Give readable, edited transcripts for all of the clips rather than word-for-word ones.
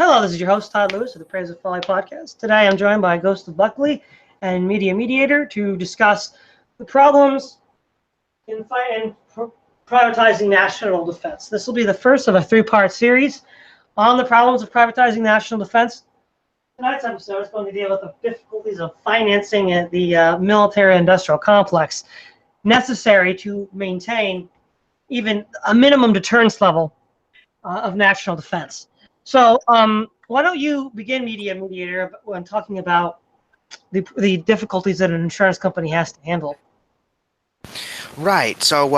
Hello, this is your host, Todd Lewis of the Praise of Folly podcast. Today I'm joined by Ghost of Buckley and Media Mediator to discuss the problems in privatizing national defense. This will be the first of a three-part series on the problems of privatizing national defense. Tonight's episode is going to deal with the difficulties of financing the military-industrial complex necessary to maintain even a minimum deterrence level of national defense. So why don't you begin, Media Mediator, when talking about the difficulties that an insurance company has to handle? Right. So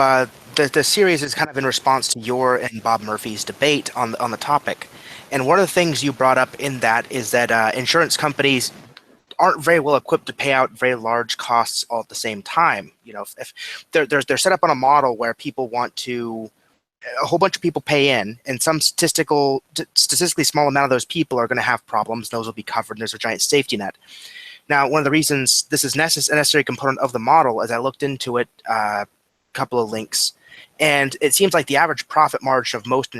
the series is kind of in response to your and Bob Murphy's debate on the topic. And one of the things you brought up in that is that insurance companies aren't very well equipped to pay out very large costs all at the same time. You know, if they're set up on a model where people want to, a whole bunch of people pay in, and some statistically small amount of those people are going to have problems. Those will be covered, and there's a giant safety net. Now, one of the reasons this is a necessary component of the model, as I looked into it, a couple of links, and it seems like the average profit margin of most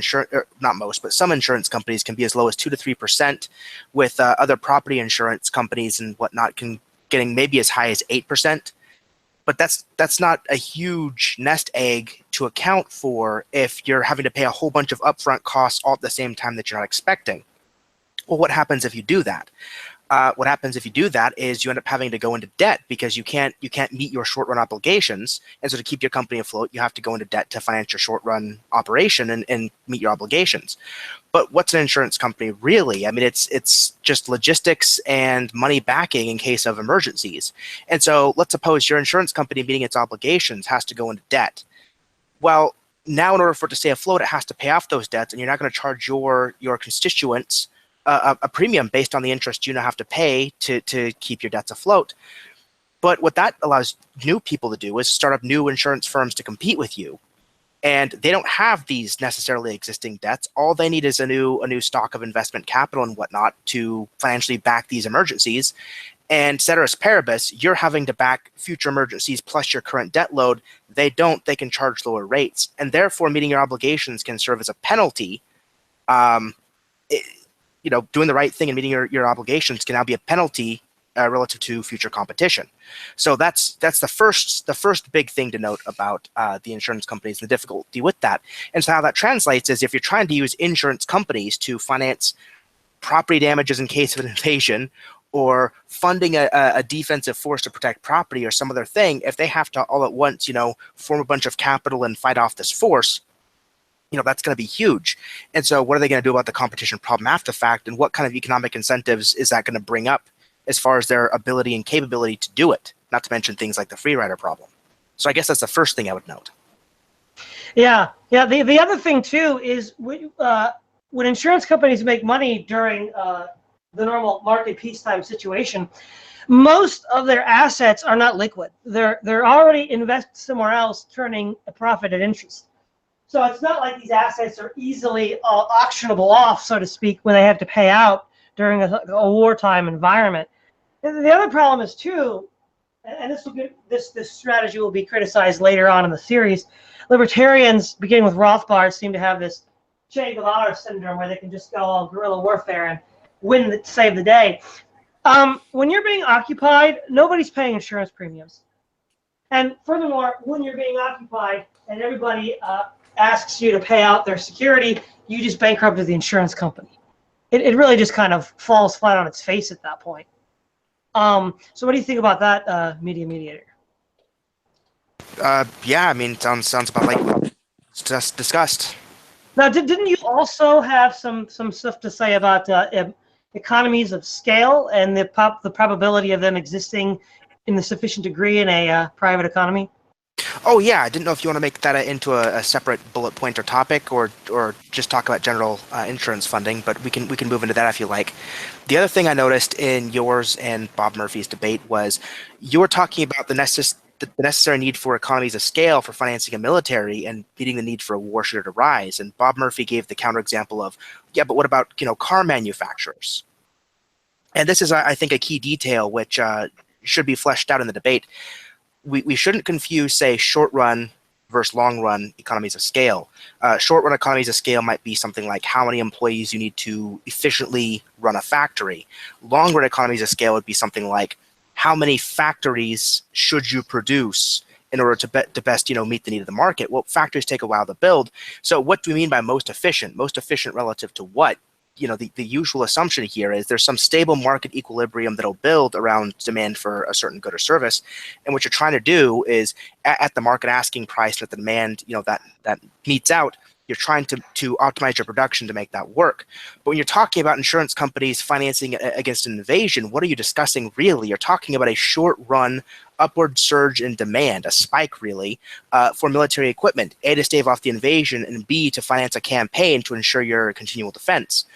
not most, but some insurance companies can be as low as 2 to 3%, with other property insurance companies and whatnot getting maybe as high as 8%. But that's not a huge nest egg to account for if you're having to pay a whole bunch of upfront costs all at the same time that you're not expecting. Well, what happens if you do that? What happens if you do that is you end up having to go into debt because you can't meet your short run obligations, and so to keep your company afloat, you have to go into debt to finance your short run operation and meet your obligations. But what's an insurance company really? I mean, it's just logistics and money backing in case of emergencies. And so let's suppose your insurance company meeting its obligations has to go into debt. Well, now in order for it to stay afloat, it has to pay off those debts, and you're not going to charge your constituents a premium based on the interest you now have to pay to keep your debts afloat. But what that allows new people to do is start up new insurance firms to compete with you. And they don't have these necessarily existing debts. All they need is a new stock of investment capital and whatnot to financially back these emergencies. And ceteris paribus, you're having to back future emergencies plus your current debt load. They don't. They can charge lower rates. And therefore, meeting your obligations can serve as a penalty. Doing the right thing and meeting your obligations can now be a penalty relative to future competition. So that's the first big thing to note about the insurance companies and the difficulty with that. And so how that translates is if you're trying to use insurance companies to finance property damages in case of an invasion, or funding a defensive force to protect property or some other thing, if they have to all at once, form a bunch of capital and fight off this force, that's going to be huge. And so what are they going to do about the competition problem after the fact, and what kind of economic incentives is that going to bring up as far as their ability and capability to do it, not to mention things like the free rider problem. So I guess that's the first thing I would note. Yeah. The other thing, too, is when insurance companies make money during the normal market peacetime situation, most of their assets are not liquid. They're already invested somewhere else, turning a profit at interest. So it's not like these assets are easily auctionable off, so to speak, when they have to pay out during a wartime environment. And the other problem is, too, and this strategy will be criticized later on in the series, libertarians, beginning with Rothbard, seem to have this Che Guevara syndrome where they can just go all guerrilla warfare and save the day. When you're being occupied, nobody's paying insurance premiums. And furthermore, when you're being occupied and everybody asks you to pay out their security, you just bankrupted the insurance company. It really just kind of falls flat on its face at that point. So what do you think about that, Media Mediator? Yeah, I mean, sounds about like just discussed. Now, didn't you also have some stuff to say about economies of scale and the probability of them existing in the sufficient degree in a private economy? Oh yeah, I didn't know if you want to make that into a separate bullet point or topic, or just talk about general insurance funding. But we can move into that if you like. The other thing I noticed in yours and Bob Murphy's debate was you were talking about the necessary need for economies of scale for financing a military and meeting the need for a war should it arise. And Bob Murphy gave the counterexample of, yeah, but what about car manufacturers? And this is, I think, a key detail which should be fleshed out in the debate. We shouldn't confuse, say, short run versus long-run economies of scale. Short-run economies of scale might be something like how many employees you need to efficiently run a factory. Long-run economies of scale would be something like how many factories should you produce in order to best meet the need of the market. Well, factories take a while to build. So what do we mean by most efficient? Most efficient relative to what? The usual assumption here is there's some stable market equilibrium that'll build around demand for a certain good or service. And what you're trying to do is at the market asking price, that the demand, that meets out, you're trying to optimize your production to make that work. But when you're talking about insurance companies financing against an invasion, what are you discussing really? You're talking about a short run upward surge in demand, a spike really, for military equipment, A, to stave off the invasion, and B, to finance a campaign to ensure your continual defense.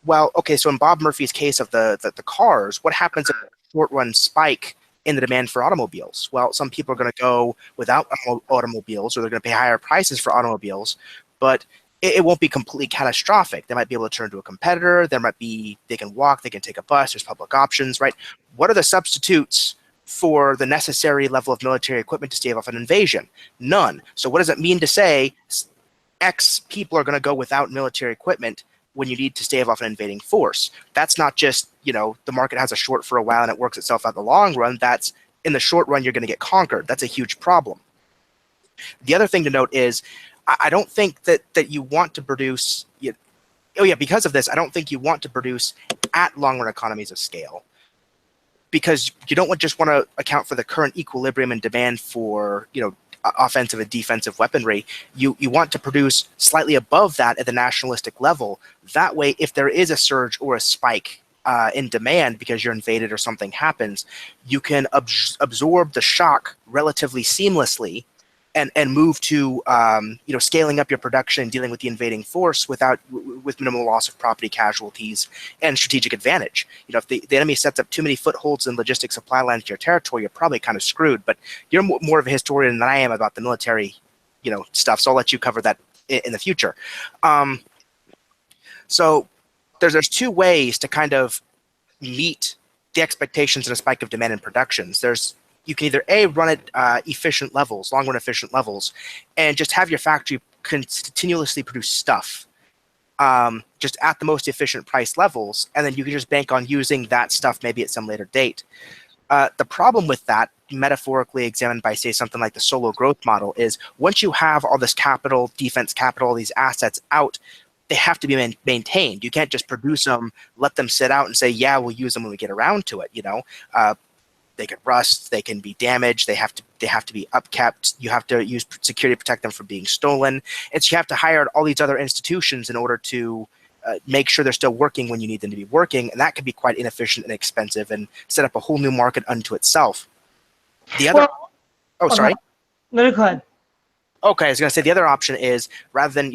Well, okay, so in Bob Murphy's case of the cars, what happens if a short run spike in the demand for automobiles? Well, some people are going to go without automobiles, or they're going to pay higher prices for automobiles, but it won't be completely catastrophic. They might be able to turn to a competitor. They can walk, they can take a bus, there's public options, right? What are the substitutes for the necessary level of military equipment to stave off an invasion? None. So what does it mean to say X people are going to go without military equipment when you need to stave off an invading force? That's not just, the market has a short for a while and it works itself out in the long run. That's in the short run, you're going to get conquered. That's a huge problem. The other thing to note is I don't think that you want to produce, because of this, I don't think you want to produce at long run economies of scale, because you don't just want to account for the current equilibrium and demand for, offensive and defensive weaponry. You want to produce slightly above that at the nationalistic level. That way, if there is a surge or a spike in demand because you're invaded or something happens, you can absorb the shock relatively seamlessly and move to scaling up your production and dealing with the invading force with minimal loss of property casualties and strategic advantage. If the enemy sets up too many footholds and logistic supply lines to your territory, you're probably kind of screwed. But you're more of a historian than I am about the military, stuff. So I'll let you cover that in the future. So there's two ways to kind of meet the expectations in a spike of demand and productions. You can either A, run at efficient levels, long-run efficient levels, and just have your factory continuously produce stuff just at the most efficient price levels, and then you can just bank on using that stuff maybe at some later date. The problem with that, metaphorically examined by, say, something like the Solow growth model, is once you have all this capital, defense capital, these assets out, they have to be maintained. You can't just produce them, let them sit out and say, yeah, we'll use them when we get around to it, They could rust, they can be damaged, they have to be upkept, you have to use security to protect them from being stolen. And so you have to hire all these other institutions in order to make sure they're still working when you need them to be working, and that can be quite inefficient and expensive and set up a whole new market unto itself. Sorry. No, go ahead. Okay, I was going to say the other option is, rather than,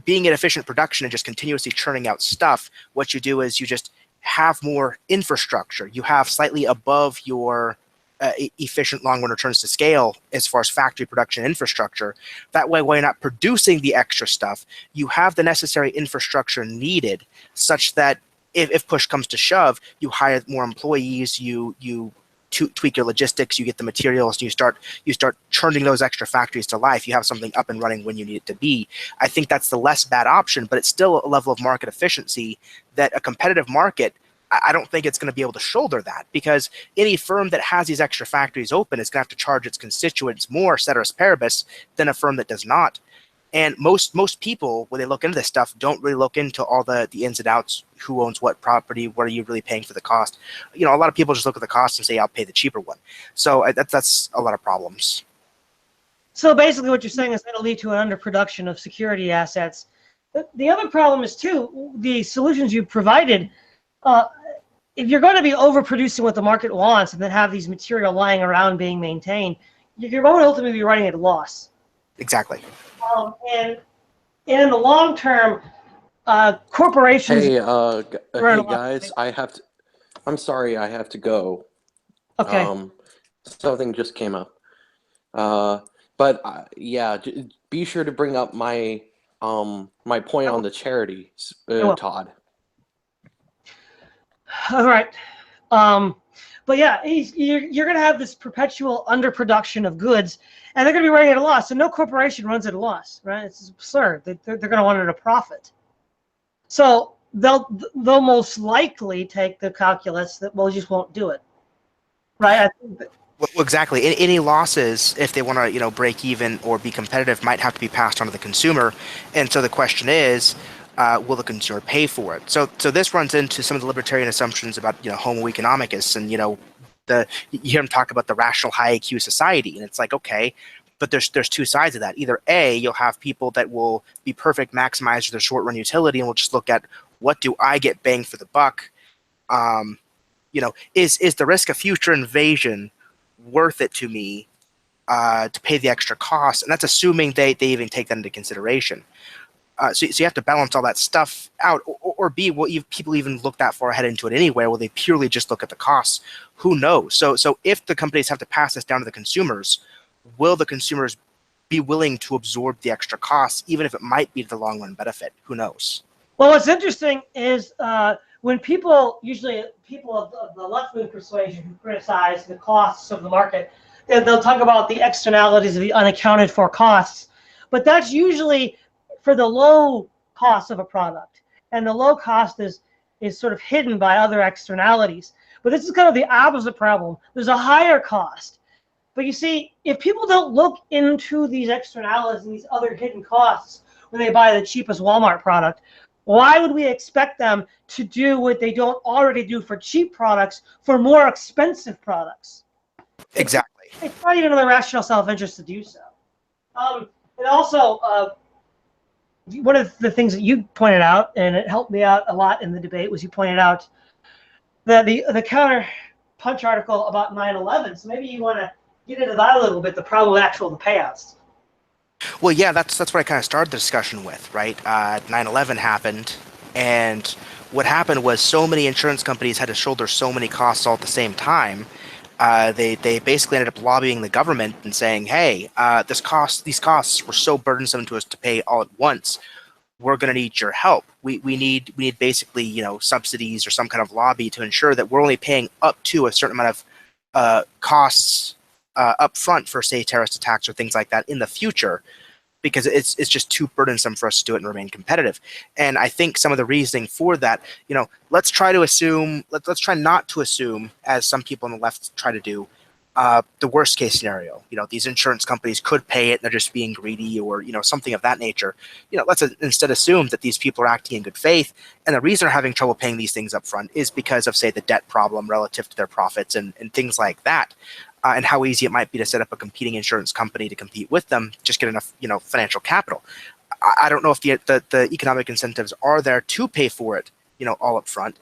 being in efficient production and just continuously churning out stuff, what you do is you just have more infrastructure. You have slightly above your efficient long-run returns to scale as far as factory production infrastructure. That way, while you're not producing the extra stuff, you have the necessary infrastructure needed such that if push comes to shove, you hire more employees, you tweak your logistics, you get the materials, and you start churning those extra factories to life. You have something up and running when you need it to be. I think that's the less bad option, but it's still a level of market efficiency that a competitive market, I don't think it's going to be able to shoulder that, because any firm that has these extra factories open is going to have to charge its constituents more, ceteris paribus, than a firm that does not. And most people, when they look into this stuff, don't really look into all the ins and outs, who owns what property, what are you really paying for the cost. A lot of people just look at the cost and say, I'll pay the cheaper one. So that's a lot of problems. So basically what you're saying is that'll lead to an underproduction of security assets. The other problem is, too, the solutions you provided, if you're going to be overproducing what the market wants and then have these material lying around being maintained, you're going to ultimately be running at a loss. Exactly. And in the long term, corporations. Hey, hey guys, I'm sorry, I have to go. Okay. Something just came up. But yeah, be sure to bring up my my point on the charity, Todd. All right. But yeah, you're going to have this perpetual underproduction of goods, and they're going to be running at a loss. So no corporation runs at a loss, right? It's absurd. They're going to run at a profit. So they'll most likely take the calculus that, well, we just won't do it, right? Well, exactly. Any losses, if they want to, break even or be competitive, might have to be passed on to the consumer. And so the question is, will the consumer pay for it? So this runs into some of the libertarian assumptions about, Homo economicus, and you hear them talk about the rational high IQ society, and it's like, okay, but there's two sides of that. Either A, you'll have people that will be perfect maximizers of their short run utility, and will just look at what do I get bang for the buck. Is the risk of future invasion worth it to me to pay the extra cost? And that's assuming they even take that into consideration. So you have to balance all that stuff out. Or B, will people even look that far ahead into it anywhere? Will they purely just look at the costs? Who knows? So if the companies have to pass this down to the consumers, will the consumers be willing to absorb the extra costs, even if it might be to the long run benefit? Who knows? Well, what's interesting is when usually people of the left-wing persuasion who criticize the costs of the market, they'll talk about the externalities of the unaccounted for costs. But that's usually for the low cost of a product. And the low cost is sort of hidden by other externalities. But this is kind of the opposite problem. There's a higher cost. But you see, if people don't look into these externalities and these other hidden costs when they buy the cheapest Walmart product, why would we expect them to do what they don't already do for cheap products for more expensive products? Exactly. It's not even in the rational self-interest to do so. And also, one of the things that you pointed out, and it helped me out a lot in the debate, was you pointed out that the counter punch article about 9/11. So maybe you want to get into that a little bit, the problem with the payouts. Well, yeah, that's what I kind of started the discussion with, right? 9/11 happened, and what happened was so many insurance companies had to shoulder so many costs all at the same time. They basically ended up lobbying the government and saying, "Hey, these costs were so burdensome to us to pay all at once. We're going to need your help. We need basically subsidies or some kind of lobby to ensure that we're only paying up to a certain amount of costs up front for, say, terrorist attacks or things like that in the future, because it's just too burdensome for us to do it and remain competitive." And I think some of the reasoning for that, let's try not to assume, as some people on the left try to do, the worst case scenario. These insurance companies could pay it and they're just being greedy, or something of that nature. Let's instead assume that these people are acting in good faith, and the reason they're having trouble paying these things up front is because of, say, the debt problem relative to their profits and things like that. And how easy it might be to set up a competing insurance company to compete with them, just get enough, financial capital. I don't know if the economic incentives are there to pay for it, all up front.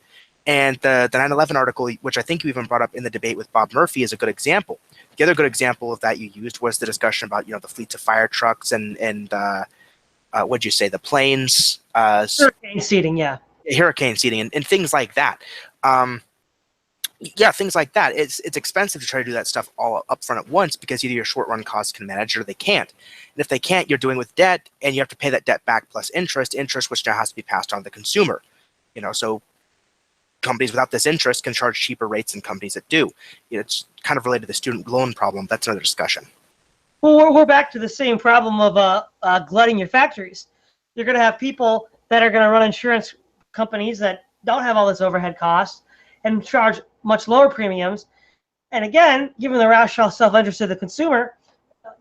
And the 9/11 article, which I think you even brought up in the debate with Bob Murphy, is a good example. The other good example of that you used was the discussion about, the fleets of fire trucks and what'd you say, the planes? Hurricane seeding, yeah. Hurricane seeding and things like that. Yeah, things like that. It's expensive to try to do that stuff all up front at once, because either your short run costs can manage it or they can't. And if they can't, you're doing with debt, and you have to pay that debt back plus interest which now has to be passed on to the consumer. So companies without this interest can charge cheaper rates than companies that do. It's kind of related to the student loan problem. That's another discussion. Well, we're back to the same problem of glutting your factories. You're going to have people that are going to run insurance companies that don't have all this overhead costs and charge much lower premiums. And again, given the rational self-interest of the consumer,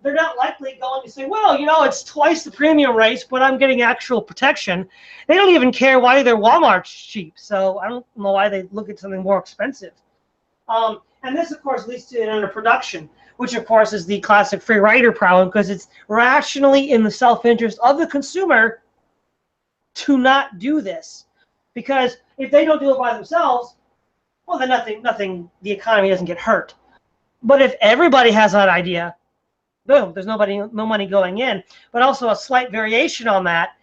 they're not likely going to say, well, it's twice the premium rates, but I'm getting actual protection. They don't even care why their Walmart's cheap. So I don't know why they look at something more expensive. And this, of course, leads to an underproduction, which, of course, is the classic free rider problem, because it's rationally in the self-interest of the consumer to not do this. Because if they don't do it by themselves, well, then the economy doesn't get hurt. But if everybody has that idea, boom, there's no money going in. But also a slight variation on that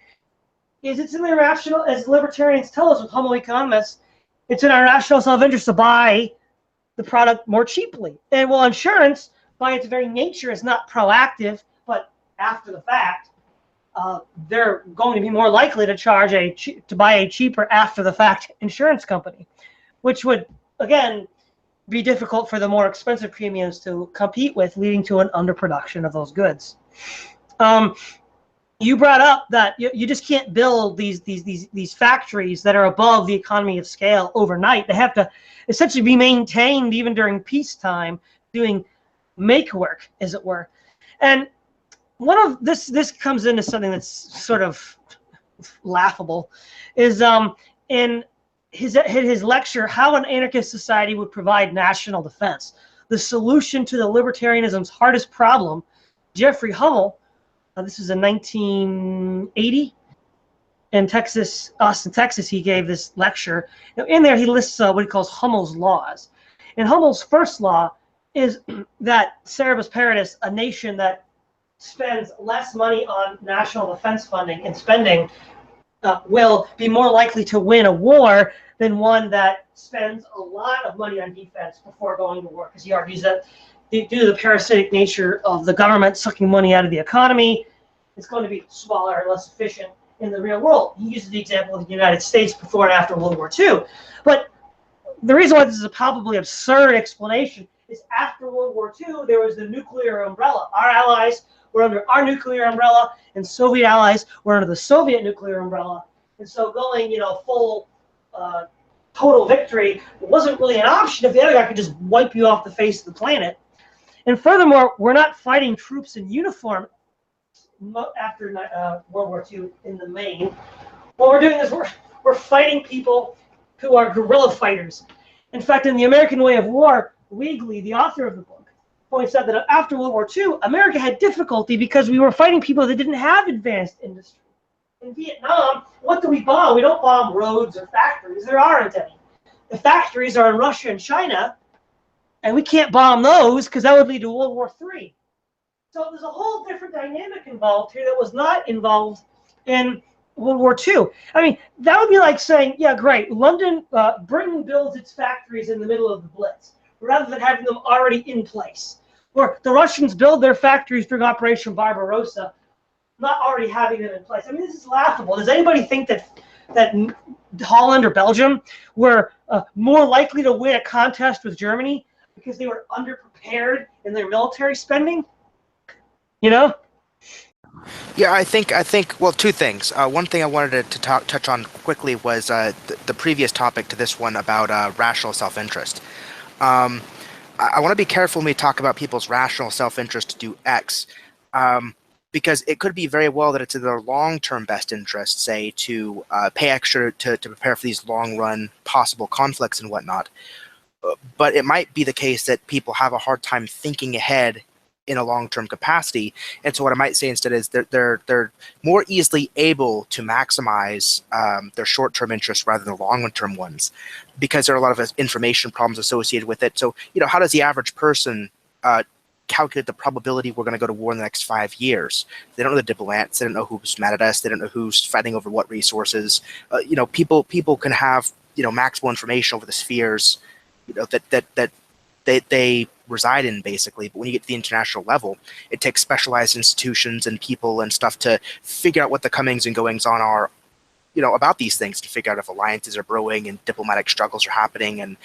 is it's in the rational, as libertarians tell us with Homo economists, it's in our rational self-interest to buy the product more cheaply. And while insurance, by its very nature, is not proactive, but after the fact, they're going to be more likely to buy a cheaper after the fact insurance company, which would, again, be difficult for the more expensive premiums to compete with, leading to an underproduction of those goods. You brought up that you just can't build these factories that are above the economy of scale overnight. They have to essentially be maintained even during peacetime, doing make work, as it were. And one of this comes into something that's sort of laughable, is in his lecture, How an Anarchist Society Would Provide National Defense, the solution to the libertarianism's hardest problem. Jeffrey Hummel, this was in 1980 in Texas, Austin, Texas. He gave this lecture. In there, he lists what he calls Hummel's laws. And Hummel's first law is that ceteris paribus, a nation that spends less money on national defense funding and spending will be more likely to win a war than one that spends a lot of money on defense before going to war. Because he argues that due to the parasitic nature of the government sucking money out of the economy, it's going to be smaller and less efficient in the real world. He uses the example of the United States before and after World War II. But the reason why this is a palpably absurd explanation is after World War II, there was the nuclear umbrella. Our allies were under our nuclear umbrella, and Soviet allies were under the Soviet nuclear umbrella. And so going, full total victory wasn't really an option if the other guy could just wipe you off the face of the planet. And furthermore, we're not fighting troops in uniform after World War II in the main. What we're doing is we're fighting people who are guerrilla fighters. In fact, in The American Way of War, Weagley, the author of the book, points out that after World War II, America had difficulty because we were fighting people that didn't have advanced industry. In Vietnam, what do we bomb? We don't bomb roads or factories. There aren't any. The factories are in Russia and China, and we can't bomb those because that would lead to World War III. So there's a whole different dynamic involved here that was not involved in World War II. I mean, that would be like saying, yeah, great, Britain builds its factories in the middle of the Blitz, rather than having them already in place. Or the Russians build their factories during Operation Barbarossa, not already having them in place. I mean, this is laughable. Does anybody think that Holland or Belgium were more likely to win a contest with Germany because they were underprepared in their military spending? Yeah, I think. Well, two things. One thing I wanted to touch on quickly was the previous topic to this one about rational self-interest. I want to be careful when we talk about people's rational self-interest to do X, because it could be very well that it's in their long-term best interest, say, to pay extra to prepare for these long-run possible conflicts and whatnot. But it might be the case that people have a hard time thinking ahead in a long-term capacity, and so what I might say instead is they're more easily able to maximize their short-term interests rather than the long-term ones, because there are a lot of information problems associated with it. So, how does the average person calculate the probability we're going to go to war in the next 5 years? They don't know the diplomats. They don't know who's mad at us. They don't know who's fighting over what resources. People can have maximal information over the spheres that they reside in, basically. But when you get to the international level, it takes specialized institutions and people and stuff to figure out what the comings and goings on are, about these things, to figure out if alliances are brewing and diplomatic struggles are happening and,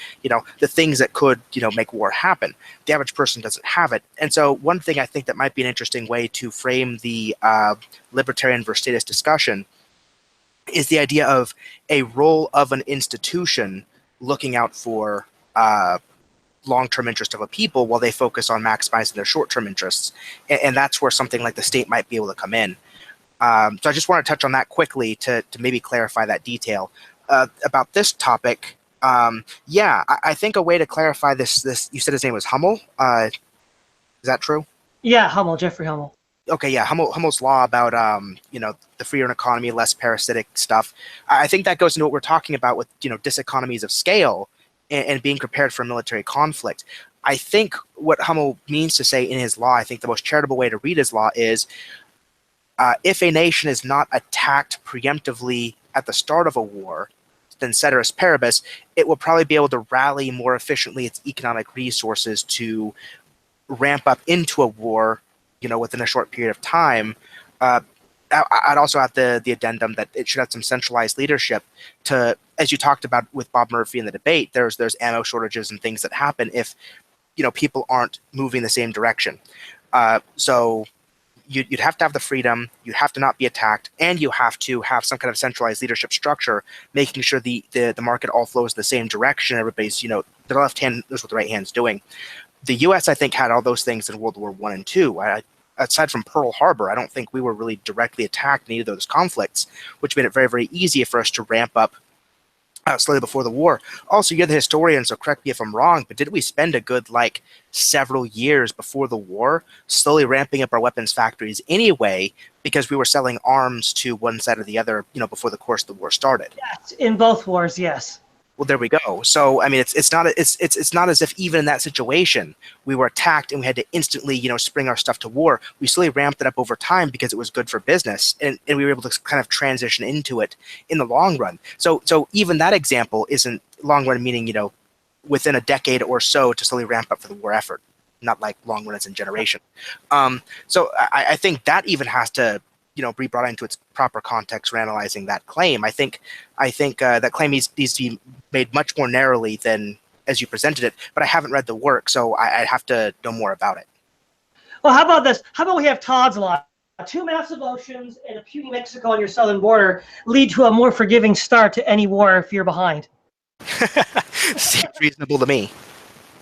the things that could, make war happen. The average person doesn't have it. And so one thing I think that might be an interesting way to frame the libertarian versus statist discussion is the idea of a role of an institution looking out for long-term interest of a people while they focus on maximizing their short-term interests. And that's where something like the state might be able to come in. So I just want to touch on that quickly to maybe clarify that detail. About this topic, I think a way to clarify this, you said his name was Hummel? Is that true? Yeah, Hummel, Jeffrey Hummel. Okay, yeah, Hummel's law about, the freer economy, less parasitic stuff. I think that goes into what we're talking about with, diseconomies of scale and being prepared for a military conflict. I think what Hummel means to say in his law, I think the most charitable way to read his law is, if a nation is not attacked preemptively at the start of a war, then ceteris paribus, it will probably be able to rally more efficiently its economic resources to ramp up into a war, within a short period of time. I'd also add the addendum that it should have some centralized leadership to as you talked about with Bob Murphy in the debate, there's ammo shortages and things that happen if people aren't moving the same direction. So you'd have to have the freedom, you have to not be attacked, and you have to have some kind of centralized leadership structure, making sure the market all flows the same direction. Everybody's, the left hand knows what the right hand's doing. The U.S., I think, had all those things in World War I and II. Aside from Pearl Harbor, I don't think we were really directly attacked in either of those conflicts, which made it very, very easy for us to ramp up slightly before the war. Also, you're the historian, so correct me if I'm wrong, but did we spend a good several years before the war slowly ramping up our weapons factories anyway, because we were selling arms to one side or the other, before the course of the war started? Yes, in both wars, yes. Well, there we go. So, I mean, it's not as if even in that situation we were attacked and we had to instantly, spring our stuff to war. We slowly ramped it up over time because it was good for business, and we were able to kind of transition into it in the long run. So even that example isn't long run, meaning within a decade or so to slowly ramp up for the war effort, not like long run as in generation. So I think that even has to be brought into its proper context for analyzing that claim. I think that claim needs to be made much more narrowly than as you presented it, but I haven't read the work, so I'd have to know more about it. Well, how about this? How about we have Todd's law? 2 massive oceans and a puny Mexico on your southern border lead to a more forgiving start to any war if you're behind. Seems reasonable to me.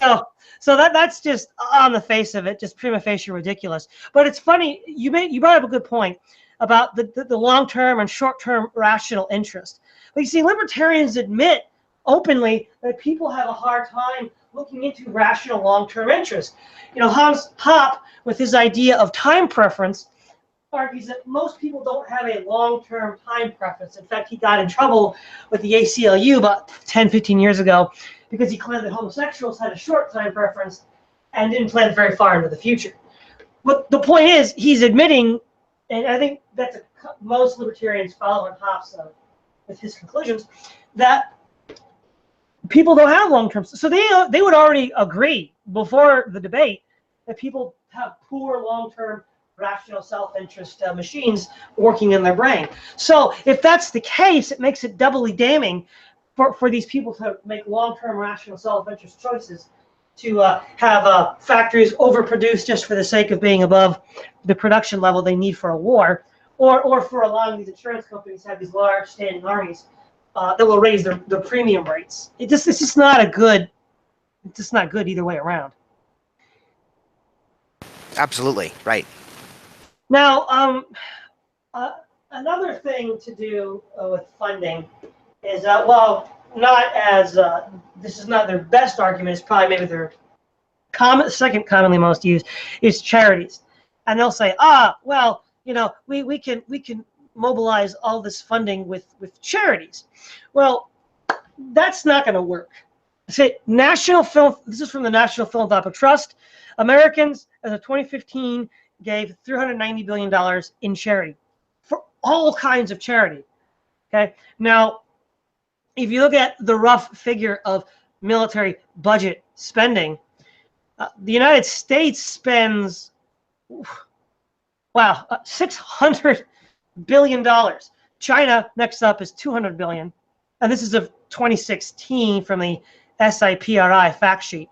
So that's just on the face of it, just prima facie ridiculous. But it's funny, you brought up a good point about the long-term and short-term rational interest. But you see, libertarians admit openly that people have a hard time looking into rational long-term interest. Hans Hoppe, with his idea of time preference, argues that most people don't have a long-term time preference. In fact, he got in trouble with the ACLU about 10, 15 years ago because he claimed that homosexuals had a short time preference and didn't plan very far into the future. But the point is, he's admitting, and I think that's most libertarians follow in Hoppe's with his conclusions, that people don't have long-term. So they would already agree before the debate that people have poor long-term rational self-interest machines working in their brain. So if that's the case, it makes it doubly damning for these people to make long-term rational self-interest choices, to have factories overproduce just for the sake of being above the production level they need for a war, or for allowing these insurance companies to have these large standing armies that will raise their premium rates. It's just not good either way around. Absolutely, right. Now, another thing to do with funding is, not as, this is not their best argument, it's probably maybe their second commonly most used, is charities. And they'll say, we can mobilize all this funding with charities. Well, that's not going to work. Say this is from the National Philanthropic Trust. Americans, as of 2015, gave $390 billion in charity for all kinds of charity. Okay. Now, if you look at the rough figure of military budget spending, the United States spends, $600 billion. China, next up, is $200 billion. And this is of 2016 from the SIPRI fact sheet.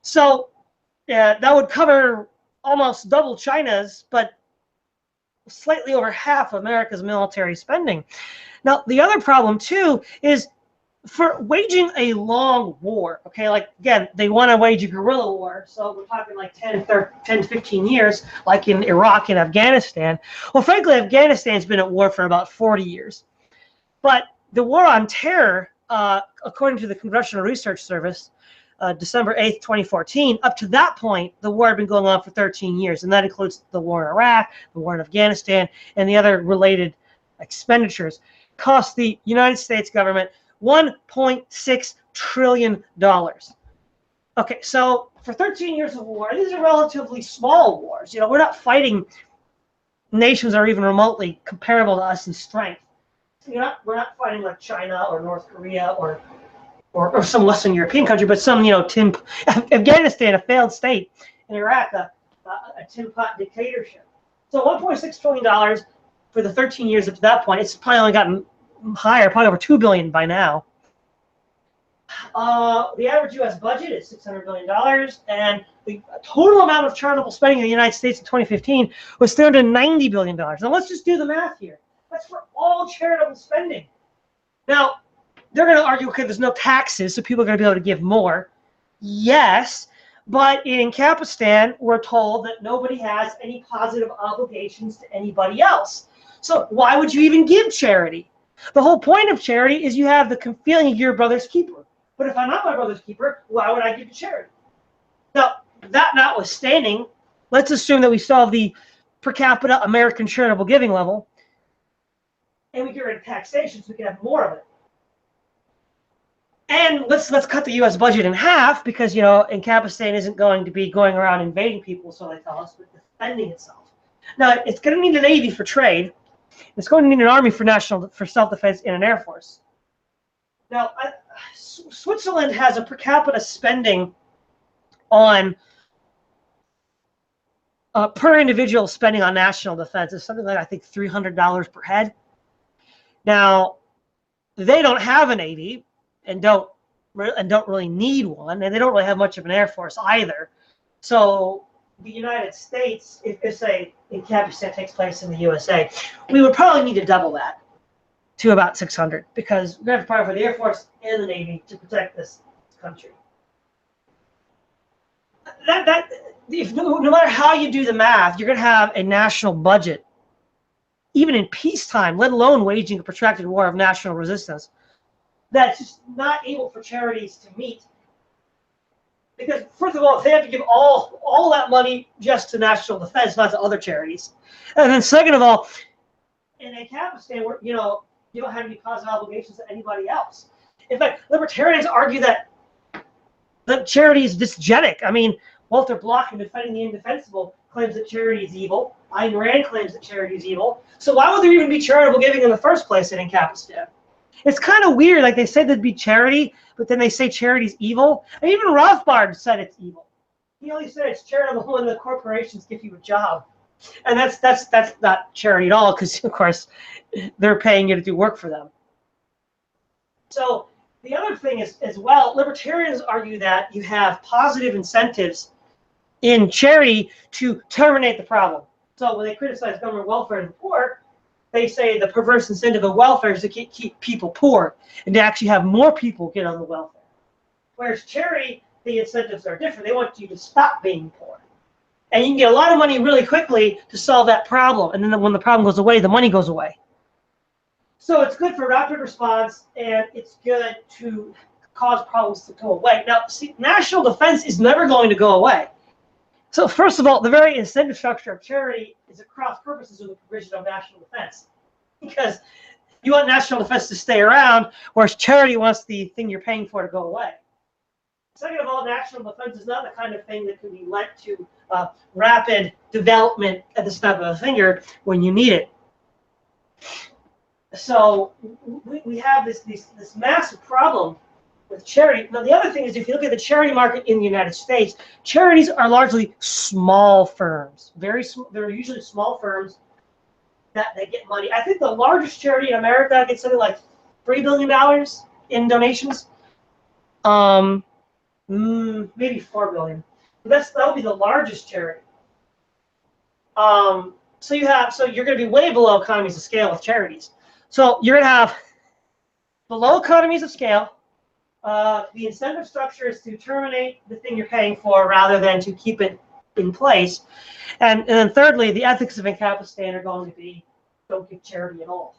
So that would cover almost double China's, but slightly over half of America's military spending. Now, the other problem, too, is for waging a long war, okay, again, they want to wage a guerrilla war, so we're talking 10 to 15 years, like in Iraq and Afghanistan. Well, frankly, Afghanistan's been at war for about 40 years. But the war on terror, according to the Congressional Research Service, December 8th, 2014, up to that point, the war had been going on for 13 years, and that includes the war in Iraq, the war in Afghanistan, and the other related expenditures. Cost the United States government $1.6 trillion. Okay, so for 13 years of war, these are relatively small wars. We're not fighting nations that are even remotely comparable to us in strength. We're not fighting like China or North Korea or some Western European country, but some, Afghanistan, a failed state, and Iraq, a tin pot dictatorship. So $1.6 trillion for the 13 years up to that point. It's probably only gotten higher, probably over $2 billion by now. The average U.S. budget is $600 billion, and the total amount of charitable spending in the United States in 2015 was $390 billion. Now let's just do the math here. That's for all charitable spending. Now, they're going to argue, okay, there's no taxes, so people are going to be able to give more. Yes, but in Kapistan, we're told that nobody has any positive obligations to anybody else. So why would you even give charity? The whole point of charity is you have the feeling you're your brother's keeper. But if I'm not my brother's keeper, why would I give to charity? Now, that notwithstanding, let's assume that we solve the per capita American charitable giving level, and we get rid of taxation so we can have more of it. And let's cut the U.S. budget in half because, you know, Kapistan isn't going to be going around invading people, so they tell us, but defending itself. Now, it's going to need a navy for trade. It's going to need an army for self-defense and an air force. Now, Switzerland has a per capita spending on per individual spending on national defense is something like, I think, $300 per head. Now, they don't have a navy and don't really need one, and they don't really have much of an air force either. So the United States, if say Kapistan takes place in the USA, we would probably need to double that to about 600 because we're going to have to provide for the Air Force and the Navy to protect this country. No matter how you do the math, you're going to have a national budget, even in peacetime, let alone waging a protracted war of national resistance, that's just not able for charities to meet. Because first of all, they have to give all that money just to national defense, not to other charities. And then second of all, in Kapistan, where you don't have any positive obligations to anybody else. In fact, libertarians argue that the charity is dysgenic. I mean, Walter Block, in Defending the Indefensible, claims that charity is evil. Ayn Rand claims that charity is evil. So why would there even be charitable giving in the first place in Kapistan? It's kind of weird. Like they say there'd be charity, but then they say charity's evil. And even Rothbard said it's evil. He only said it's charitable when the corporations give you a job. And that's not charity at all, because of course they're paying you to do work for them. So the other thing is, as well, libertarians argue that you have positive incentives in charity to terminate the problem. So when they criticize government welfare and the poor, they say the perverse incentive of welfare is to keep people poor and to actually have more people get on the welfare. Whereas charity, the incentives are different. They want you to stop being poor. And you can get a lot of money really quickly to solve that problem. And then when the problem goes away, the money goes away. So it's good for rapid response, and it's good to cause problems to go away. Now, see, national defense is never going to go away. So first of all, the very incentive structure of charity is across purposes of the provision of national defense. Because you want national defense to stay around, whereas charity wants the thing you're paying for to go away. Second of all, national defense is not the kind of thing that can be lent to rapid development at the snap of a finger when you need it. So we have this massive problem with charity. Now, the other thing is, if you look at the charity market in the United States, charities are largely small firms. They're usually small firms that they get money. I think the largest charity in America gets something like $3 billion in donations. Maybe $4 billion. That'll be the largest charity. So you're going to be way below economies of scale with charities. So you're going to have below economies of scale. The incentive structure is to terminate the thing you're paying for rather than to keep it in place. And then thirdly, the ethics of Kapistan are going to be don't give charity at all.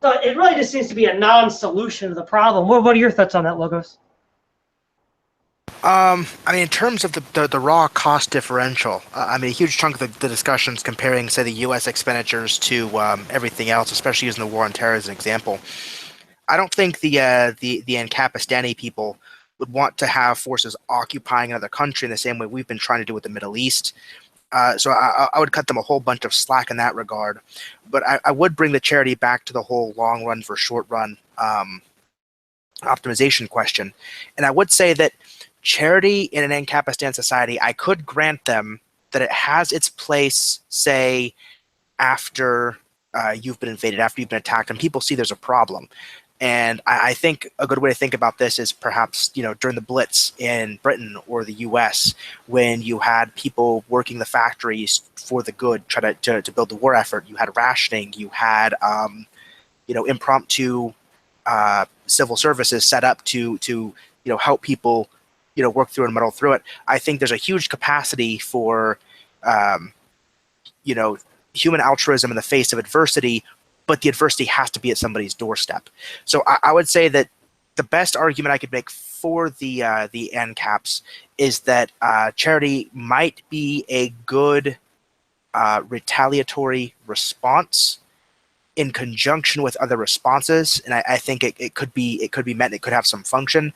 So it really just seems to be a non-solution to the problem. What are your thoughts on that, Logos? I mean, in terms of the raw cost differential, I mean, a huge chunk of the discussions comparing, say, the U.S. expenditures to everything else, especially using the war on terror as an example. I don't think the Kapistani people would want to have forces occupying another country in the same way we've been trying to do with the Middle East. So I would cut them a whole bunch of slack in that regard. But I would bring the charity back to the whole long run for short run optimization question. And I would say that charity in an Kapistan society, I could grant them that it has its place, say, after you've been invaded, after you've been attacked, and people see there's a problem. And I think a good way to think about this is perhaps, during the Blitz in Britain or the U.S., when you had people working the factories for the good, try to build the war effort. You had rationing. You had, impromptu civil services set up to help people, work through and muddle through it. I think there's a huge capacity for, human altruism in the face of adversity, but the adversity has to be at somebody's doorstep. So I would say that the best argument I could make for the ANCAPs is that charity might be a good retaliatory response in conjunction with other responses, and I think it could be met, and it could have some function.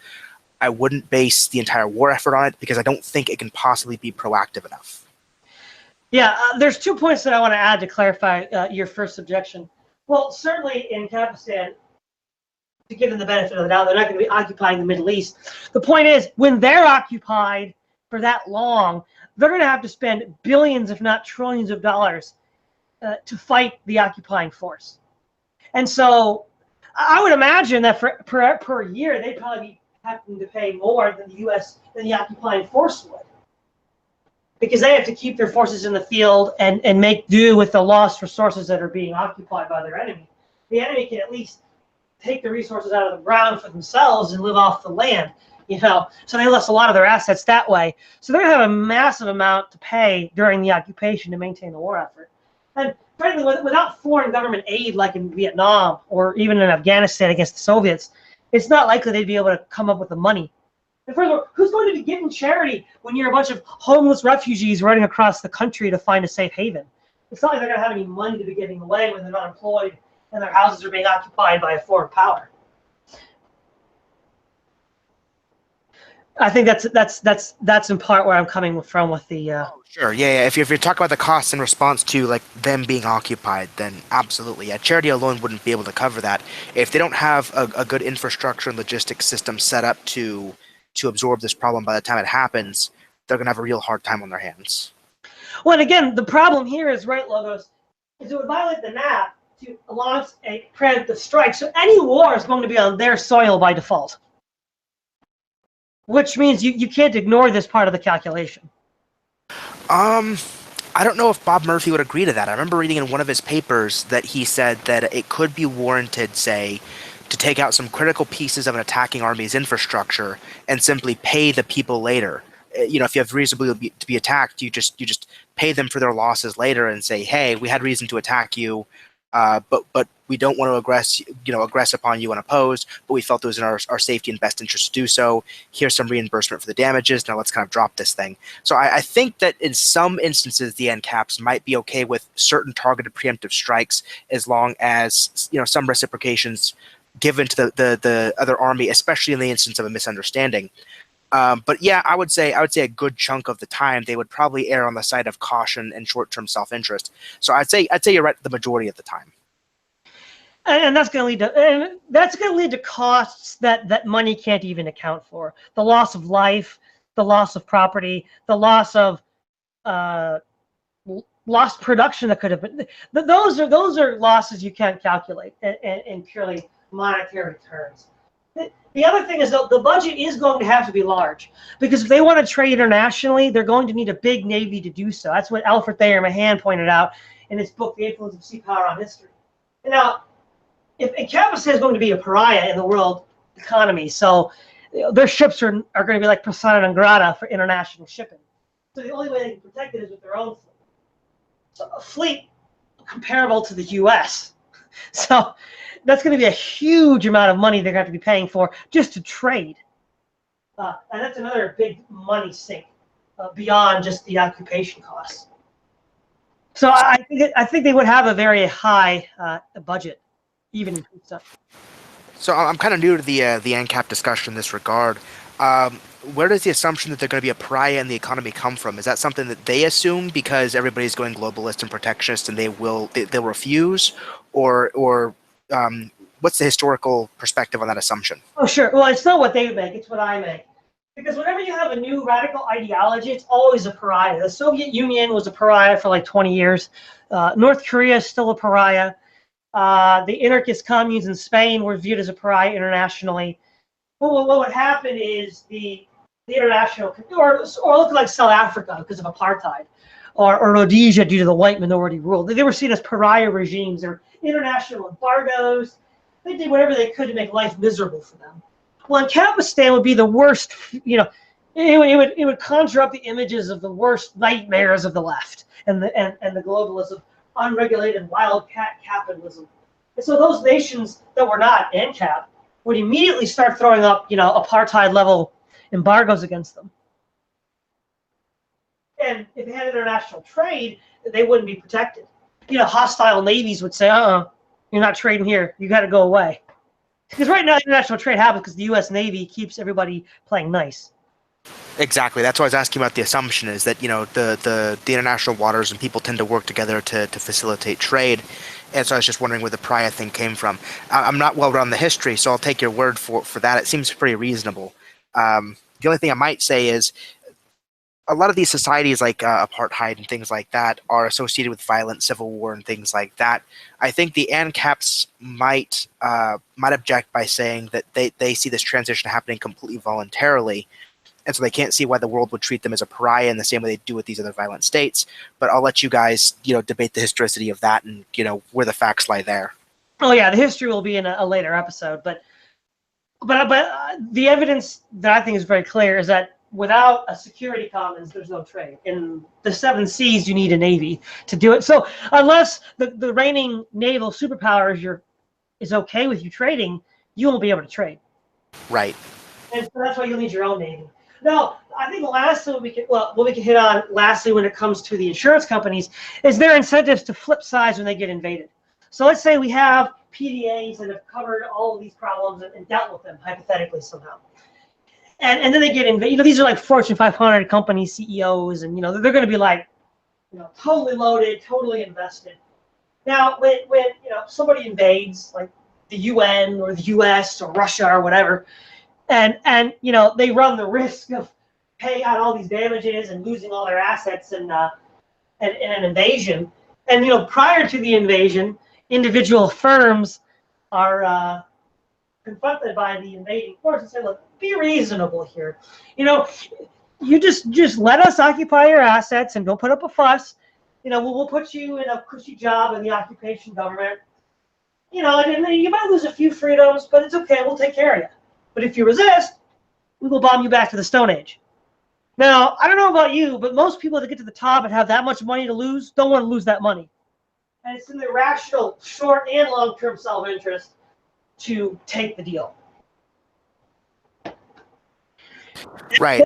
I wouldn't base the entire war effort on it because I don't think it can possibly be proactive enough. Yeah, there's 2 points that I want to add to clarify your first objection. Well, certainly in Kazakhstan, to give them the benefit of the doubt, they're not going to be occupying the Middle East. The point is, when they're occupied for that long, they're going to have to spend billions, if not trillions of dollars to fight the occupying force. And so I would imagine that per year, they'd probably be having to pay more than the occupying force would, because they have to keep their forces in the field and make do with the lost resources that are being occupied by their enemy. The enemy can at least take the resources out of the ground for themselves and live off the land, so they lost a lot of their assets that way. So they're going to have a massive amount to pay during the occupation to maintain the war effort. And frankly, without foreign government aid like in Vietnam or even in Afghanistan against the Soviets, it's not likely they'd be able to come up with the money. And furthermore, who's going to be giving charity when you're a bunch of homeless refugees running across the country to find a safe haven? It's not like they're going to have any money to be giving away when they're not employed and their houses are being occupied by a foreign power. I think that's in part where I'm coming from with the. Sure, yeah. If you're talking about the costs in response to like them being occupied, then absolutely, yeah. Charity alone wouldn't be able to cover that. If they don't have a good infrastructure and logistics system set up to absorb this problem by the time it happens, they're going to have a real hard time on their hands. Well, and again, the problem here is, right, Logos, is it would violate the NAP to launch a preemptive strike. So any war is going to be on their soil by default, which means you can't ignore this part of the calculation. I don't know if Bob Murphy would agree to that. I remember reading in one of his papers that he said that it could be warranted, say, to take out some critical pieces of an attacking army's infrastructure and simply pay the people later. If you have reason to be attacked, you just pay them for their losses later and say, hey, we had reason to attack you, but we don't want to aggress upon you unopposed, but we felt it was in our safety and best interest to do so. Here's some reimbursement for the damages. Now let's kind of drop this thing. So I think that in some instances, the NCAPs might be okay with certain targeted preemptive strikes as long as some reciprocations given to the other army, especially in the instance of a misunderstanding. But yeah, I would say a good chunk of the time they would probably err on the side of caution and short-term self-interest. So I'd say you're right the majority of the time. And that's going to lead to costs that money can't even account for. The loss of life, the loss of property, the loss of lost production that could have been. Those are losses you can't calculate in purely monetary terms. The other thing is that the budget is going to have to be large, because if they want to trade internationally, they're going to need a big navy to do so. That's what Alfred Thayer Mahan pointed out in his book, The Influence of Sea Power on History. Now, if Kazakhstan is going to be a pariah in the world economy, so their ships are going to be like persona non grata for international shipping. So the only way they can protect it is with their own fleet. So a fleet comparable to the U.S. So that's going to be a huge amount of money they're going to have to be paying for just to trade. And that's another big money sink beyond just the occupation costs. So I think they would have a very high budget, even in stuff. So I'm kind of new to the ANCAP discussion in this regard. Where does the assumption that they're going to be a pariah in the economy come from? Is that something that they assume because everybody's going globalist and protectionist and they'll refuse, or what's the historical perspective on that assumption? Oh, sure. Well, it's not what they make; it's what I make. Because whenever you have a new radical ideology, it's always a pariah. The Soviet Union was a pariah for like 20 years. North Korea is still a pariah. The anarchist communes in Spain were viewed as a pariah internationally. Well, what would happen is the international, or look like South Africa because of apartheid, or Rhodesia due to the white minority rule. They were seen as pariah regimes or international embargoes. They did whatever they could to make life miserable for them. Well, Ancapistan would be the worst, it would conjure up the images of the worst nightmares of the left and the globalism, unregulated wildcat capitalism. And so those nations that were not ANCAP would immediately start throwing up, apartheid level embargoes against them. And if they had international trade, they wouldn't be protected. Hostile navies would say, you're not trading here. You got to go away. Because right now, international trade happens because the U.S. Navy keeps everybody playing nice. Exactly. That's why I was asking about the assumption is that, the international waters and people tend to work together to facilitate trade. And so I was just wondering where the pariah thing came from. I'm not well read on the history, so I'll take your word for that. It seems pretty reasonable. The only thing I might say is a lot of these societies like apartheid and things like that are associated with violent civil war and things like that. I think the ANCAPs might object by saying that they see this transition happening completely voluntarily, and so they can't see why the world would treat them as a pariah in the same way they do with these other violent states. But I'll let you guys, debate the historicity of that and, where the facts lie there. Oh yeah, the history will be in a later episode, but the evidence that I think is very clear is that without a security commons, there's no trade. In the 7 seas, you need a navy to do it. So unless the reigning naval superpower is okay with you trading, you won't be able to trade. Right. And so that's why you'll need your own navy. Now, I think lastly, what we can hit on lastly when it comes to the insurance companies is their incentives to flip sides when they get invaded. So let's say we have PDAs that have covered all of these problems and dealt with them hypothetically somehow. And then they get invaded. These are like Fortune 500 company CEOs, and they're going to be like, totally loaded, totally invested. Now, when somebody invades, like the UN or the US or Russia or whatever, and they run the risk of paying out all these damages and losing all their assets in an invasion. And prior to the invasion, individual firms are confronted by the invading force and say, look, be reasonable here. You just let us occupy your assets and don't put up a fuss. We'll put you in a cushy job in the occupation government. And you might lose a few freedoms, but it's okay. We'll take care of you. But if you resist, we will bomb you back to the Stone Age. Now, I don't know about you, but most people that get to the top and have that much money to lose don't want to lose that money. And it's in their rational short and long-term self-interest to take the deal. Right.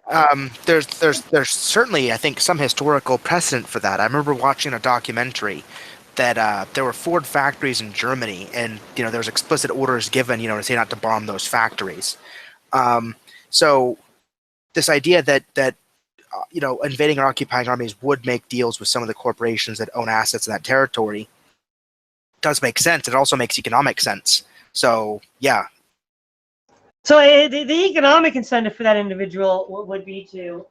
There's certainly, I think, some historical precedent for that. I remember watching a documentary that there were Ford factories in Germany, and there was explicit orders given, to say not to bomb those factories. So this idea that invading or occupying armies would make deals with some of the corporations that own assets in that territory does make sense. It also makes economic sense. So yeah. So the economic incentive for that individual would be to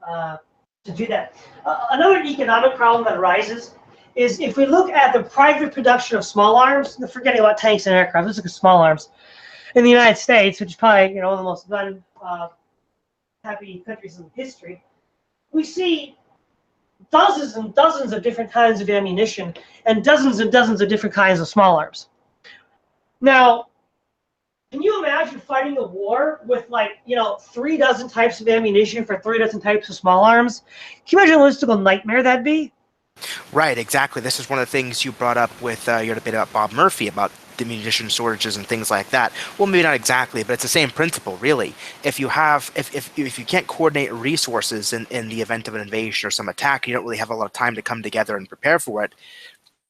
do that. Another economic problem that arises is if we look at the private production of small arms, forgetting about tanks and aircraft, let's look at small arms in the United States, which is probably one of the most happy countries in history. We see dozens and dozens of different kinds of ammunition and dozens of different kinds of small arms. Now, can you imagine fighting a war with 3 dozen types of ammunition for 3 dozen types of small arms? Can you imagine what a logistical nightmare that'd be? Right, exactly. This is one of the things you brought up with your debate about Bob Murphy, about the munition shortages and things like that. Well, maybe not exactly, but it's the same principle, really. If you can't coordinate resources in the event of an invasion or some attack, you don't really have a lot of time to come together and prepare for it,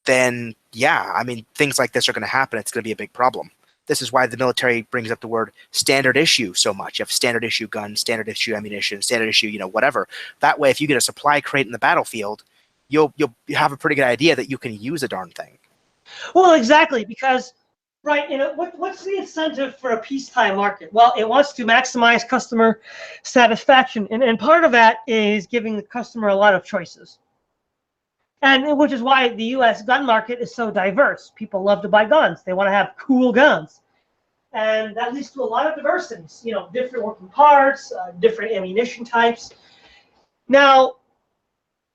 then yeah, I mean, things like this are going to happen. It's going to be a big problem. This is why the military brings up the word standard issue so much. You have standard issue guns, standard issue ammunition, standard issue, whatever. That way, if you get a supply crate in the battlefield, you'll have a pretty good idea that you can use a darn thing. Well, exactly, because what's the incentive for a peacetime market? Well, it wants to maximize customer satisfaction, and part of that is giving the customer a lot of choices. And which is why the U.S. gun market is so diverse. People love to buy guns. They want to have cool guns. And that leads to a lot of diversities, different working parts, different ammunition types. Now,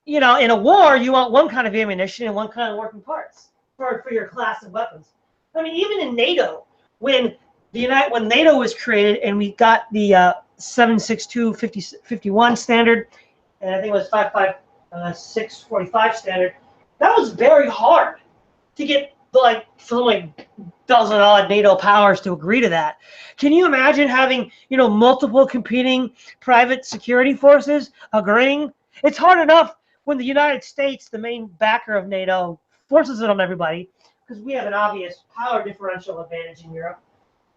in a war, you want one kind of ammunition and one kind of working parts for your class of weapons. I mean, even in NATO, when NATO was created and we got the 762-51 standard, and I think it was 556-45 standard, that was very hard to get some dozen odd NATO powers to agree to that. Can you imagine having multiple competing private security forces agreeing? It's hard enough when the United States, the main backer of NATO, forces it on everybody because we have an obvious power differential advantage in Europe.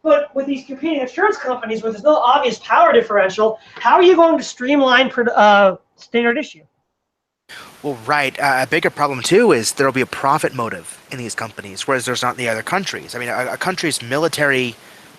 But with these competing insurance companies where there's no obvious power differential, how are you going to streamline standard issue? Well, right. A bigger problem, too, is there will be a profit motive in these companies, whereas there's not in the other countries. I mean, a country's military,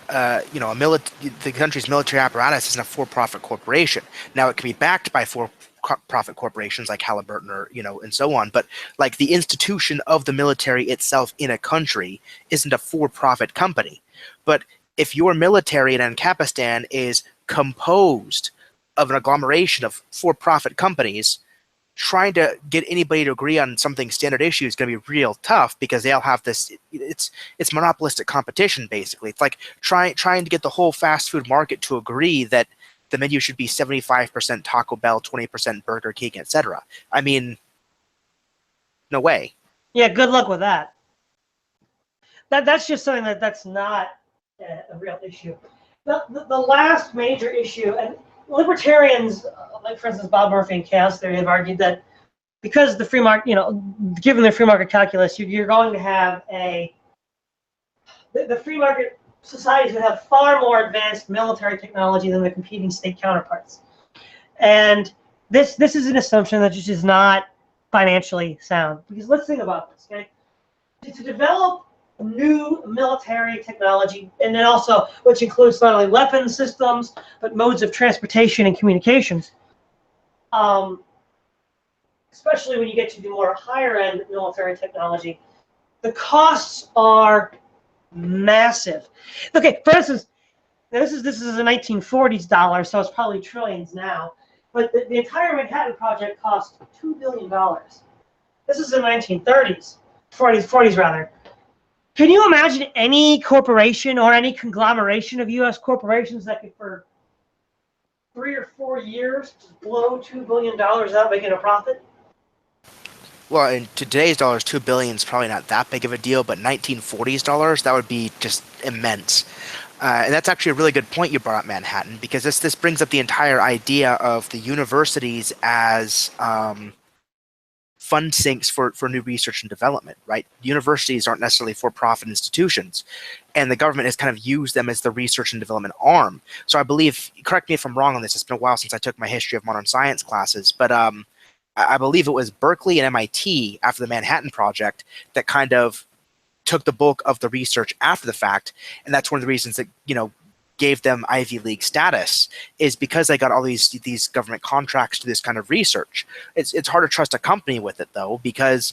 the country's military apparatus isn't a for-profit corporation. Now, it can be backed by for-profit corporations like Halliburton or, and so on, but like the institution of the military itself in a country isn't a for-profit company. But if your military in Ancapistan is composed of an agglomeration of for-profit companies, trying to get anybody to agree on something standard issue is going to be real tough because they all have this. It's monopolistic competition basically. It's like trying to get the whole fast food market to agree that the menu should be 75% Taco Bell, 20% Burger King, etc. I mean, no way. Yeah, good luck with that. That's just something that's not a real issue. The last major issue, and libertarians, like for instance Bob Murphy and chaos theory, have argued that because the free market, given the free market calculus, you're going to have the free market societies would have far more advanced military technology than the competing state counterparts. And this is an assumption that just is not financially sound. Because let's think about this, okay? To develop new military technology, and then also, which includes not only weapon systems, but modes of transportation and communications, especially when you get to the more higher-end military technology, the costs are massive. Okay, for instance, this is a 1940s dollar, so it's probably trillions now, but the entire Manhattan Project cost $2 billion. This is the 1930s, 40s rather. Can you imagine any corporation or any conglomeration of U.S. corporations that could, for 3 or 4 years, just blow $2 billion out making a profit? Well, in today's dollars, $2 billion is probably not that big of a deal, but 1940s dollars, that would be just immense. And that's actually a really good point you brought up, Manhattan, because this brings up the entire idea of the universities as fund sinks for new research and development, right? Universities aren't necessarily for-profit institutions, and the government has kind of used them as the research and development arm. So I believe, correct me if I'm wrong on this, it's been a while since I took my history of modern science classes, but I believe it was Berkeley and MIT after the Manhattan Project that kind of took the bulk of the research after the fact, and that's one of the reasons that, gave them Ivy League status, is because they got all these government contracts to this kind of research. It's hard to trust a company with it though, because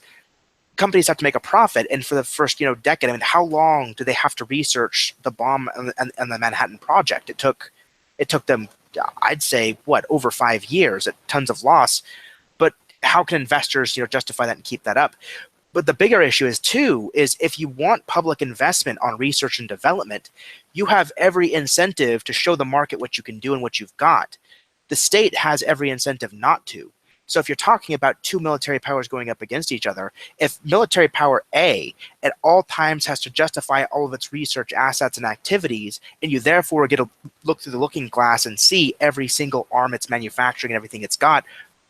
companies have to make a profit, and for the first decade, I mean, how long do they have to research the bomb and the Manhattan Project? It took them, I'd say, over 5 years at tons of loss. But how can investors justify that and keep that up? But the bigger issue is if you want public investment on research and development, you have every incentive to show the market what you can do and what you've got. The state has every incentive not to. So if you're talking about two military powers going up against each other, if military power A at all times has to justify all of its research assets and activities, and you therefore get to look through the looking glass and see every single arm it's manufacturing and everything it's got,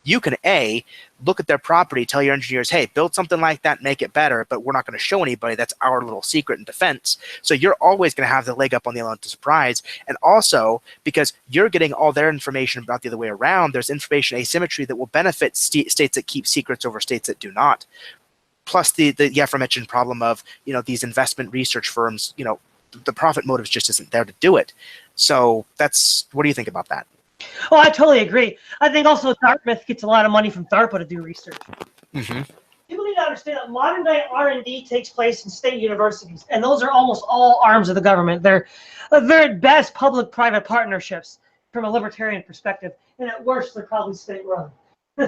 you can A, look at their property, tell your engineers, hey, build something like that, make it better, but we're not going to show anybody. That's our little secret in defense. So you're always going to have the leg up on the element of surprise. And also, because you're getting all their information about the other way around, there's information asymmetry that will benefit states that keep secrets over states that do not. Plus the aforementioned problem of, these investment research firms, the profit motive just isn't there to do it. So what do you think about that? Oh, I totally agree. I think also Dartmouth gets a lot of money from DARPA to do research. Mm-hmm. understand that modern day R&D takes place in state universities, and those are almost all arms of the government. They're at best public-private partnerships from a libertarian perspective, and at worst, they're probably state-run.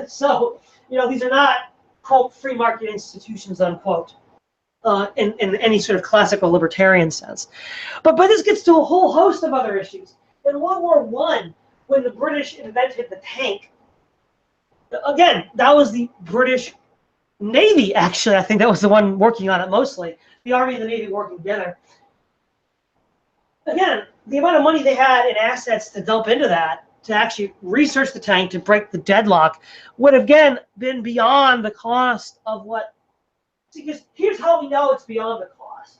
So, these are not, quote, free market institutions, unquote, in any sort of classical libertarian sense. But this gets to a whole host of other issues. In World War I, when the British invented the tank, again, that was the British Navy, actually. I think that was the one working on it mostly. The Army and the Navy working together. Again, the amount of money they had in assets to dump into that, to actually research the tank, to break the deadlock, would have, again, been beyond the cost of what... Because here's how we know it's beyond the cost.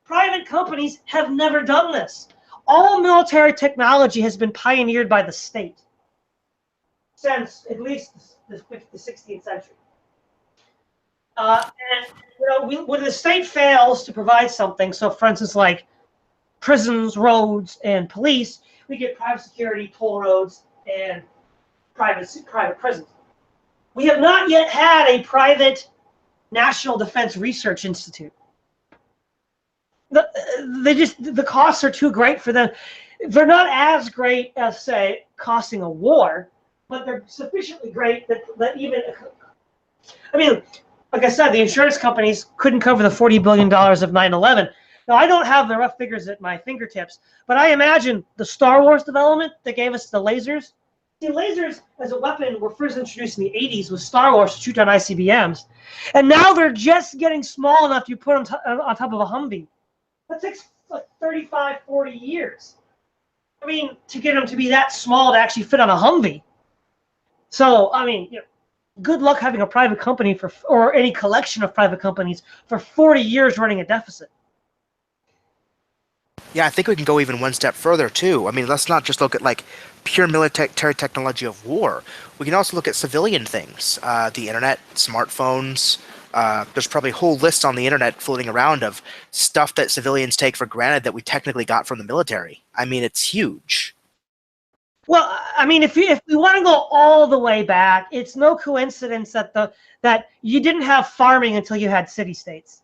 Private companies have never done this. All military technology has been pioneered by the state since at least the 16th century. When the state fails to provide something, so for instance, like prisons, roads, and police, we get private security, toll roads, and private prisons. We have not yet had a private National Defense Research Institute. The costs are too great for them. They're not as great as, say, costing a war, but they're sufficiently great that even, I mean, like I said, the insurance companies couldn't cover the $40 billion of 9/11. Now, I don't have the rough figures at my fingertips, but I imagine the Star Wars development that gave us the lasers. See, lasers as a weapon were first introduced in the 80s with Star Wars to shoot down ICBMs. And now they're just getting small enough to put them on top of a Humvee. That takes like 35, 40 years. I mean, to get them to be that small to actually fit on a Humvee. So, I mean, good luck having a private company or any collection of private companies for 40 years running a deficit. Yeah, I think we can go even one step further, too. I mean, let's not just look at, like, pure military technology of war. We can also look at civilian things. The internet, smartphones. There's probably whole lists on the internet floating around of stuff that civilians take for granted that we technically got from the military. I mean, it's huge. Well, I mean, if we want to go all the way back, it's no coincidence that you didn't have farming until you had city-states.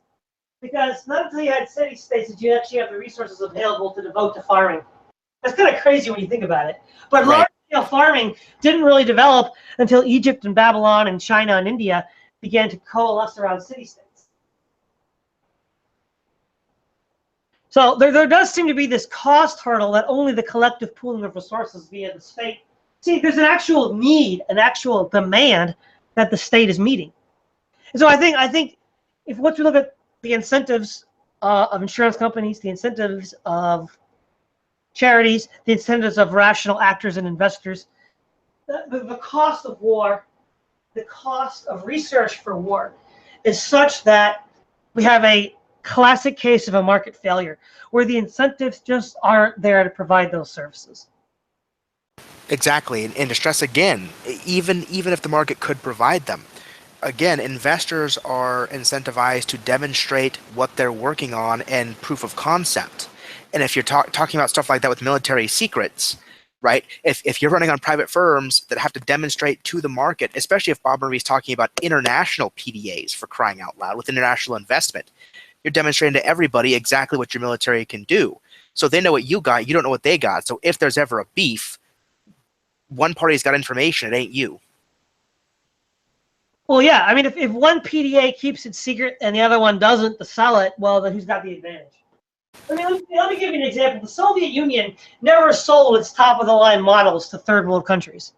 Because not until you had city-states did you actually have the resources available to devote to farming. That's kind of crazy when you think about it. But Right. large-scale farming didn't really develop until Egypt and Babylon and China and India began to coalesce around city-states. So there does seem to be this cost hurdle that only the collective pooling of resources via the state. See, there's an actual need, an actual demand that the state is meeting. And so I think if once we look at the incentives of insurance companies, the incentives of charities, the incentives of rational actors and investors, the cost of war, the cost of research for war is such that we have a classic case of a market failure where the incentives just aren't there to provide those services. Exactly. And to stress again, even if the market could provide them, again, investors are incentivized to demonstrate what they're working on and proof of concept. And if you're talking about stuff like that with military secrets, right? If you're running on private firms that have to demonstrate to the market, especially if Bob Murphy's talking about international PDAs, for crying out loud, with international investment, you're demonstrating to everybody exactly what your military can do. So they know what you got, you don't know what they got. So if there's ever a beef, one party's got information, it ain't you. Well, yeah, I mean, if one PDA keeps it secret and the other one doesn't to sell it, well, then who's got the advantage? I mean, let me give you an example. The Soviet Union never sold its top-of-the-line models to third-world countries.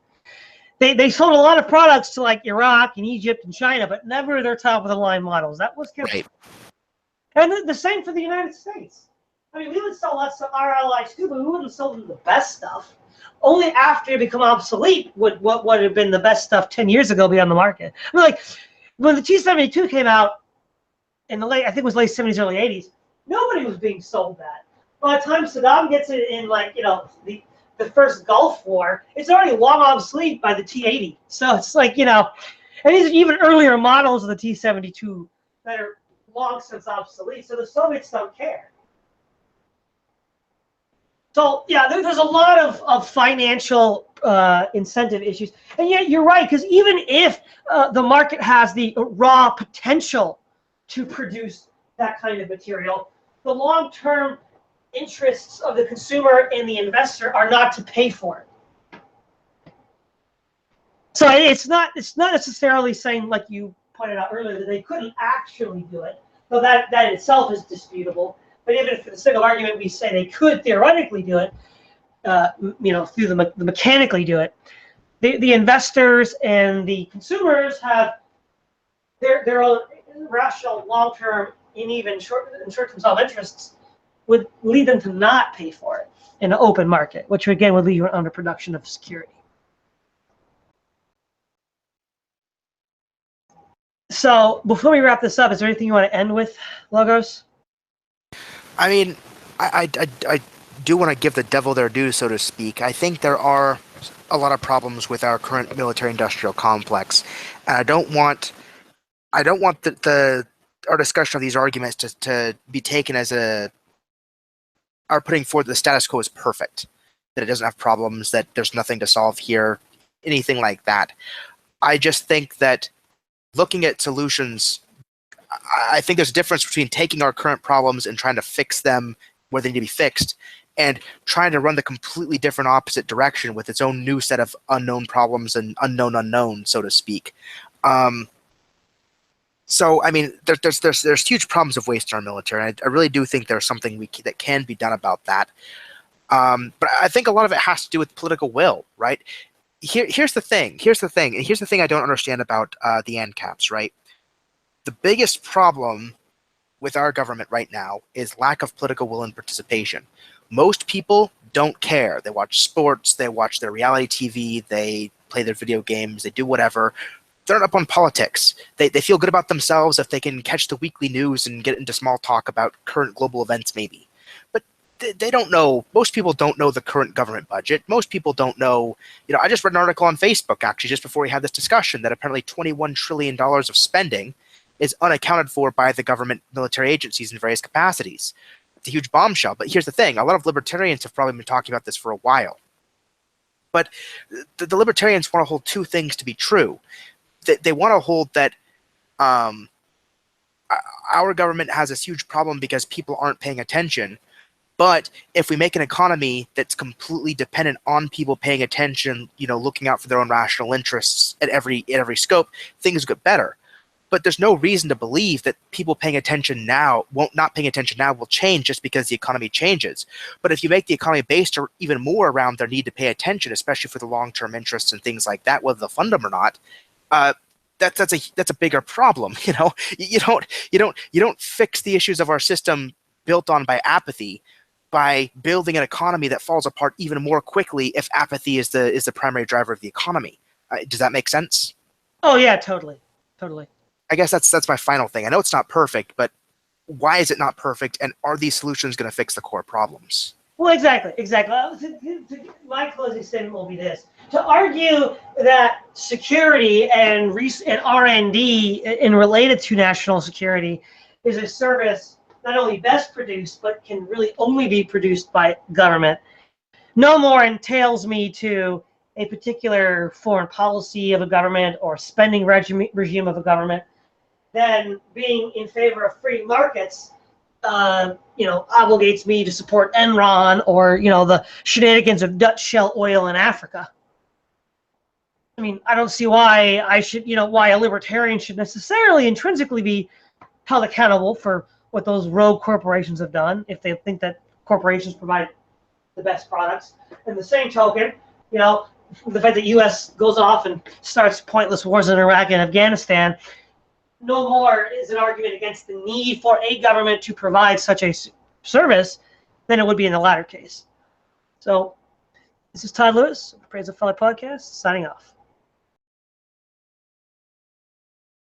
They sold a lot of products to, like, Iraq and Egypt and China, but never their top-of-the-line models. That was kept. Right. And the same for the United States. I mean, we would sell lots of our allies too, but we wouldn't sell them the best stuff. Only after it become obsolete would what would have been the best stuff 10 years ago be on the market. I mean, like, when the T-72 came out in the late, I think it was late 70s, early 80s, nobody was being sold that. By the time Saddam gets it in, like, the first Gulf War, it's already long obsolete by the T-80. So it's like, and these are even earlier models of the T-72 that are long since obsolete. So the Soviets don't care. So yeah, there's a lot of financial incentive issues, and yet you're right, because even if the market has the raw potential to produce that kind of material, the long-term interests of the consumer and the investor are not to pay for it. So it's not necessarily saying, like you pointed out earlier, that they couldn't actually do it, though that in itself is disputable. But even if for the sake of argument we say they could theoretically do it, through the mechanically do it, the investors and the consumers have their own rational, long-term, and even short-term self-interests would lead them to not pay for it in an open market, which again would lead you under production of security. So before we wrap this up, is there anything you want to end with, Logos? I mean, I do want to give the devil their due, so to speak. I think there are a lot of problems with our current military-industrial complex, and I don't want our discussion of these arguments to be taken as our putting forward the status quo is perfect, that it doesn't have problems, that there's nothing to solve here, anything like that. I just think that looking at solutions, I think there's a difference between taking our current problems and trying to fix them where they need to be fixed, and trying to run the completely different opposite direction with its own new set of unknown problems and unknown, so to speak. So, I mean, there's huge problems of waste in our military. I really do think there's something that can be done about that. But I think a lot of it has to do with political will, right? Here's the thing, and here's the thing I don't understand about the ANCAPs, right? The biggest problem with our government right now is lack of political will and participation. Most people don't care. They watch sports, they watch their reality TV, they play their video games, they do whatever. They're not up on politics. They feel good about themselves if they can catch the weekly news and get into small talk about current global events, maybe. But they don't know. Most people don't know the current government budget. Most people don't know. I just read an article on Facebook, actually, just before we had this discussion, that apparently $21 trillion of spending is unaccounted for by the government military agencies in various capacities. It's a huge bombshell. But here's the thing. A lot of libertarians have probably been talking about this for a while. But the libertarians want to hold two things to be true. They want to hold that our government has this huge problem because people aren't paying attention. But if we make an economy that's completely dependent on people paying attention, looking out for their own rational interests at every scope, things get better. But there's no reason to believe that people paying attention now not paying attention now will change just because the economy changes. But if you make the economy based even more around their need to pay attention, especially for the long-term interests and things like that, whether they'll fund them or not, that's a bigger problem. You don't fix the issues of our system built on by apathy by building an economy that falls apart even more quickly if apathy is the primary driver of the economy. Does that make sense? Oh yeah, totally. I guess that's my final thing. I know it's not perfect, but why is it not perfect? And are these solutions going to fix the core problems? Well, exactly. My closing statement will be this: to argue that security and R&D in related to national security is a service not only best produced, but can really only be produced by government, no more entails me to a particular foreign policy of a government or spending regime of a government than being in favor of free markets obligates me to support Enron or, the shenanigans of Dutch Shell oil in Africa. I mean, I don't see why why a libertarian should necessarily intrinsically be held accountable for what those rogue corporations have done if they think that corporations provide the best products. And the same token, the fact that U.S. goes off and starts pointless wars in Iraq and Afghanistan no more is an argument against the need for a government to provide such a service than it would be in the latter case. So this is Todd Lewis of the Praise of Fellow Podcast, signing off.